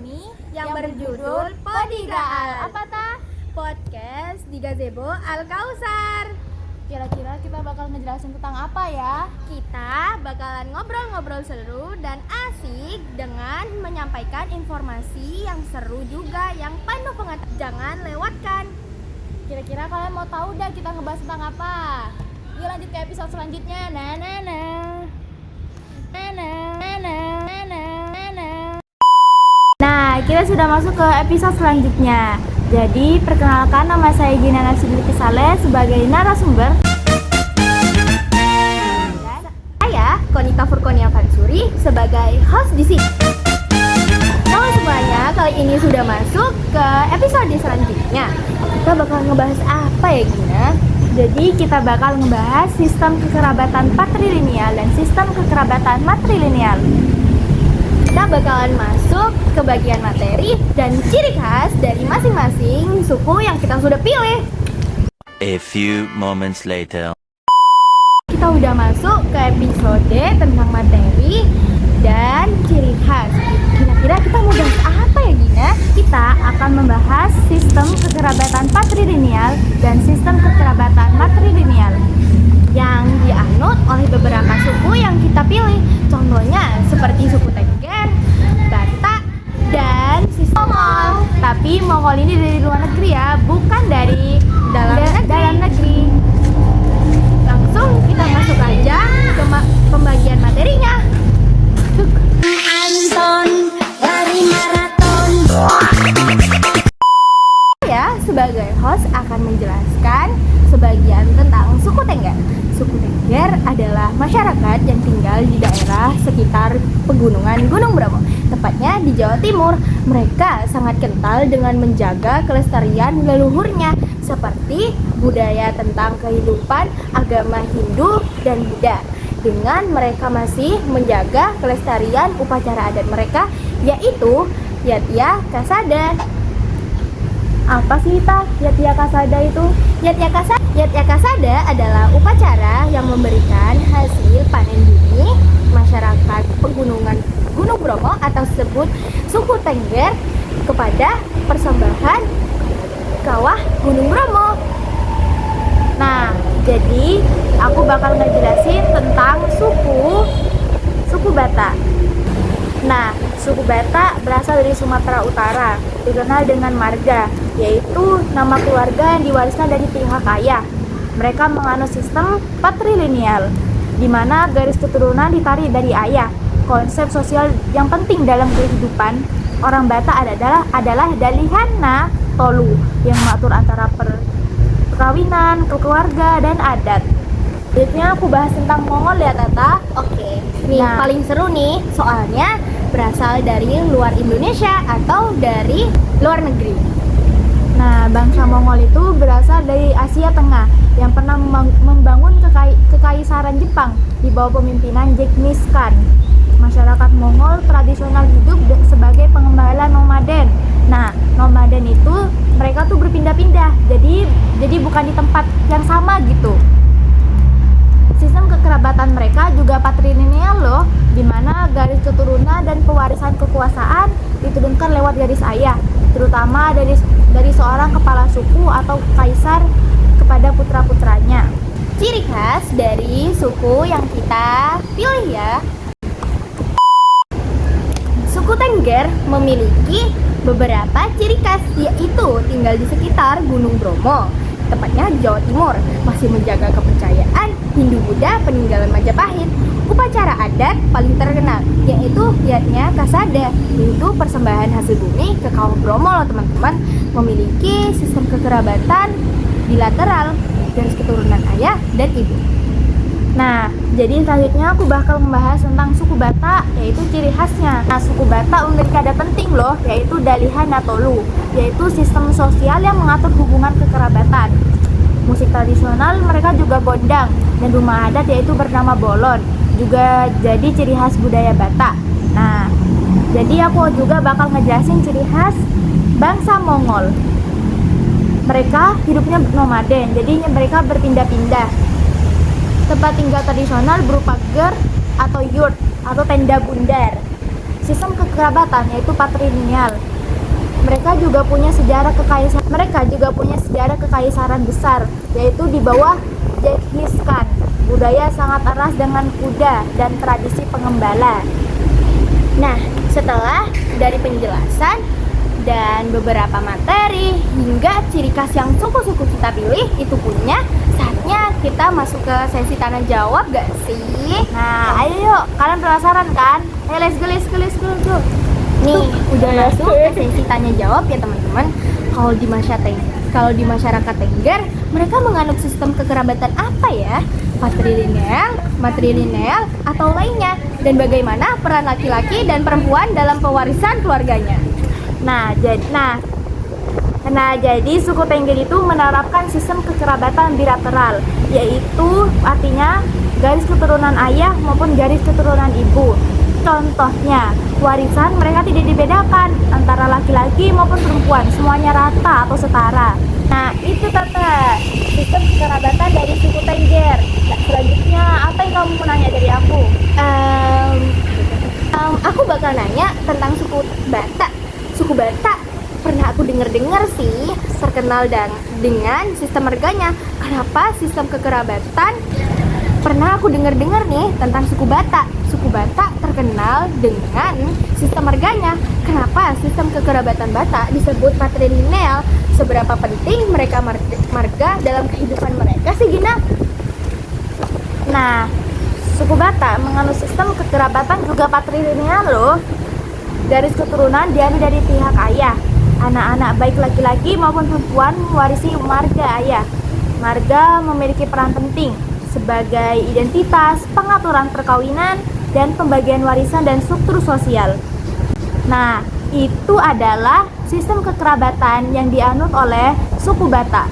ini yang berjudul Podigaal. Apa tah? Podcast di Gazebo Al Kausar. Kira-kira kita bakal ngejelasin tentang apa ya? Kita bakalan ngobrol-ngobrol seru dan asik dengan menyampaikan informasi yang seru juga yang penuh pengetahuan. Jangan lewatkan. Kira-kira kalian mau tahu dah kita ngebahas tentang apa? Yuk lanjut ke episode selanjutnya. Nah, kita sudah masuk ke episode selanjutnya. Jadi, perkenalkan, nama saya Gina Nasidilki Saleh sebagai narasumber. Dan saya, Konika Furkonia Fansuri, sebagai host di sini. Halo semuanya, kali ini sudah masuk ke episode selanjutnya. Kita bakal ngebahas apa ya, Gina? Jadi, kita bakal ngebahas sistem kekerabatan patrilineal dan sistem kekerabatan matrilineal. Kita bakalan masuk ke bagian materi dan ciri khas dari masing-masing suku yang kita sudah pilih. A few moments later. Kita udah masuk ke episode tentang materi dan ciri khas. Kira-kira kita mau bahas apa ya, Gina? Kita akan membahas sistem kekerabatan patrilineal dan sistem kekerabatan matrilineal yang dianut oleh beberapa suku yang kita pilih. Contohnya seperti suku Tengger, Batak, dan sistem Mongol. Tapi Mongol ini dari luar negeri ya, bukan dari dalam negeri. Langsung kita masuk aja ke pembagian materinya. Anton lari maraton. Saya sebagai host akan menjelaskan sebagian tentang suku Tengger. Suku Tengger adalah masyarakat yang tinggal di daerah sekitar pegunungan Gunung Bromo, tepatnya di Jawa Timur. Mereka sangat kental dengan menjaga kelestarian leluhurnya, seperti budaya tentang kehidupan agama Hindu dan Buddha. Dengan mereka masih menjaga kelestarian upacara adat mereka, yaitu Yatya Kasada. Apa sih Yatya Kasada itu? Yatya Kasada adalah upacara yang memberikan hasil panen bumi masyarakat pegunungan Gunung Bromo atau disebut suku Tengger kepada persembahan kawah Gunung Bromo. Nah, jadi aku bakal ngejelasin tentang suku Batak. Nah, suku Batak berasal dari Sumatera Utara, dikenal dengan marga, yaitu nama keluarga yang diwariskan dari pihak ayah. Mereka menganut sistem patrilineal, di mana garis keturunan ditarik dari ayah. Konsep sosial yang penting dalam kehidupan orang Batak adalah dalihana tolu, yang mengatur antara perkawinan, keluarga, dan adat. Selanjutnya aku bahas tentang Mongol ya, Tata. Oke, nih Nah. paling seru nih, Soalnya berasal dari luar Indonesia atau dari luar negeri. Nah, bangsa Mongol itu berasal dari Asia Tengah yang pernah membangun kekaisaran Jepang di bawah pemimpinan Genghis Khan. Masyarakat Mongol tradisional hidup sebagai pengembala nomaden. Nah, nomaden itu mereka tuh berpindah-pindah. Jadi bukan di tempat yang sama gitu. Sistem kekerabatan mereka juga patrilineal loh, di mana garis keturunan dan pewarisan kekuasaan diturunkan lewat garis ayah, terutama dari seorang kepala suku atau kaisar kepada putra-putranya. ciri khas dari suku yang kita pilih ya. Suku Tengger memiliki beberapa ciri khas, yaitu tinggal di sekitar Gunung Bromo, tepatnya di Jawa Timur, masih menjaga kepercayaan Hindu-Buddha peninggalan Majapahit. Upacara adat paling terkenal yaitu Yatya Kasada, yaitu persembahan hasil bumi ke kaum Bromo loh teman-teman. Memiliki sistem kekerabatan bilateral, garis keturunan ayah dan ibu. Nah, jadi selanjutnya aku bakal membahas tentang suku Batak, yaitu ciri khasnya. Nah, suku Batak memiliki adat penting loh, yaitu dalihana tolu, yaitu sistem sosial yang mengatur hubungan kekerabatan. Musik tradisional mereka juga gondang, dan rumah adat yaitu bernama bolon, juga jadi ciri khas budaya Batak. Nah, jadi aku juga bakal ngejelasin ciri khas bangsa Mongol. Mereka hidupnya nomaden, jadi mereka berpindah-pindah. Tempat tinggal tradisional berupa ger atau yurt atau tenda bundar. sistem kekerabatan yaitu patrilineal. Mereka juga punya sejarah kekaisaran besar, yaitu di bawah Genghis Khan. Budaya sangat eras dengan kuda dan tradisi pengembala. Nah, setelah dari penjelasan dan beberapa materi hingga ciri khas yang suku-suku kita pilih itu punya, saatnya kita masuk ke sesi tanya jawab gak sih? Nah, ayo yuk, kalian penasaran kan? Let's go. Nih, udah masuk ke sesi tanya jawab ya teman-teman. Kalau di masyarakat Tengger, mereka menganut sistem kekerabatan apa ya? Matrilineal, atau lainnya? Dan bagaimana peran laki-laki dan perempuan dalam pewarisan keluarganya? Nah, jadi suku Tengger itu menerapkan sistem kekerabatan bilateral, yaitu artinya garis keturunan ayah maupun garis keturunan ibu. Contohnya, warisan mereka tidak dibedakan antara laki-laki maupun perempuan, semuanya rata atau setara. Nah, itu Tante, sistem kekerabatan dari suku Tengger. Nah, selanjutnya, apa yang kamu mau nanya dari aku? Aku bakal nanya tentang suku Batak. Suku Batak pernah aku dengar sih terkenal dengan sistem marganya. Kenapa sistem kekerabatan? Pernah aku dengar nih tentang suku Batak. Suku Batak terkenal dengan sistem marganya. Kenapa sistem kekerabatan Batak disebut patrilineal? Seberapa penting mereka marga dalam kehidupan mereka sih, Gina? Nah, suku Batak menganut sistem kekerabatan juga patrilineal loh. Garis keturunan diambil dari pihak ayah. Anak-anak baik laki-laki maupun perempuan mewarisi marga ayah. Marga memiliki peran penting sebagai identitas, pengaturan perkawinan, dan pembagian warisan dan struktur sosial. Nah, itu adalah sistem kekerabatan yang dianut oleh suku Batak.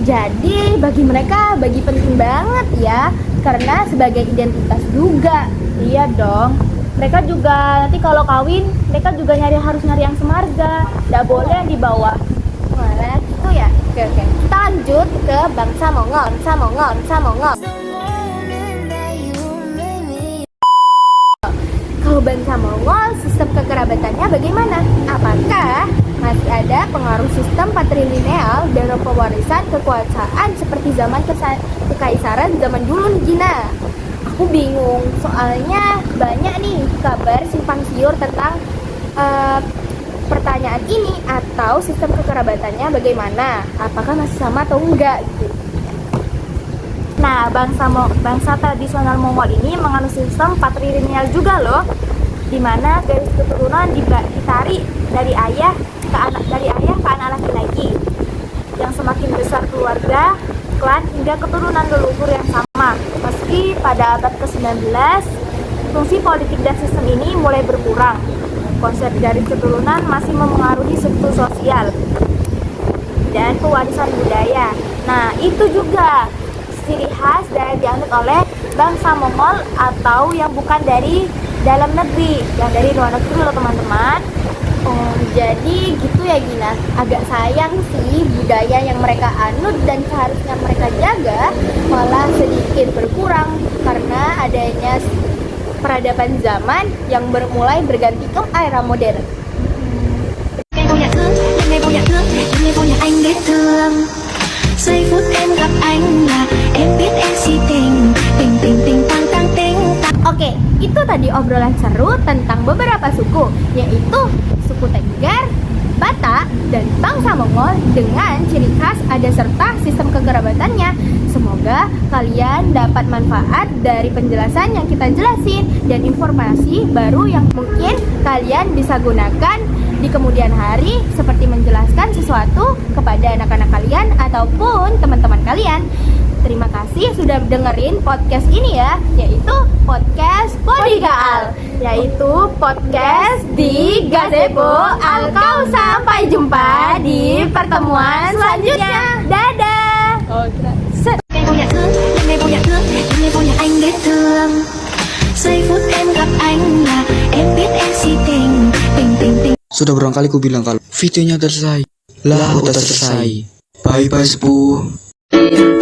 Jadi bagi mereka penting banget ya, karena sebagai identitas juga. Iya dong. Mereka juga nanti kalau kawin, mereka juga harus nyari yang semarga. Nggak boleh yang di bawah. Wah, gitu ya. Oke. Kita lanjut ke bangsa Mongol. Kalau bangsa Mongol, sistem kekerabatannya bagaimana? Apakah masih ada pengaruh sistem patrilineal dalam pewarisan kekuasaan seperti zaman kekaisaran zaman dulu nih, Gina? Aku bingung, soalnya banyak nih kabar simpang siur tentang pertanyaan ini atau sistem kekerabatannya bagaimana? Apakah masih sama atau enggak gitu. Nah, bangsa tradisional Mongol ini menganut sistem patrilineal juga loh, di mana garis keturunan ditarik dari ayah ke anak laki-laki. Yang semakin besar keluarga, klan hingga keturunan leluhur yang sama. Meski pada abad ke-19, fungsi politik dan sistem ini mulai berkurang. Konsep garis keturunan masih memengaruhi struktur sosial dan pewarisan budaya. Nah, itu juga ciri khas yang dianut oleh bangsa Mongol atau yang bukan dari dalam negeri, yang dari luar negeri loh teman-teman. Oh, jadi gitu ya Gina. Agak sayang sih budaya yang mereka anut dan seharusnya mereka jaga malah sedikit berkurang karena adanya peradaban zaman yang mulai berganti ke era modern. Oke, itu tadi obrolan seru tentang beberapa suku, yaitu suku Tengger, Batak, dan bangsa Mongol dengan ciri khas ada serta sistem kekerabatannya. Semoga kalian dapat manfaat dari penjelasan yang kita jelasin dan informasi baru yang mungkin kalian bisa gunakan di kemudian hari seperti menjelaskan sesuatu kepada anak-anak kalian ataupun teman-teman kalian. Terima kasih sudah dengerin podcast ini ya, yaitu podcast Podigaal, Yaitu podcast di Gazebo Alkau. Sampai jumpa di pertemuan selanjutnya. Dadah. Sudah berapa kali ku bilang kalau videonya selesai. Lah udah selesai. Bye bye sepuh.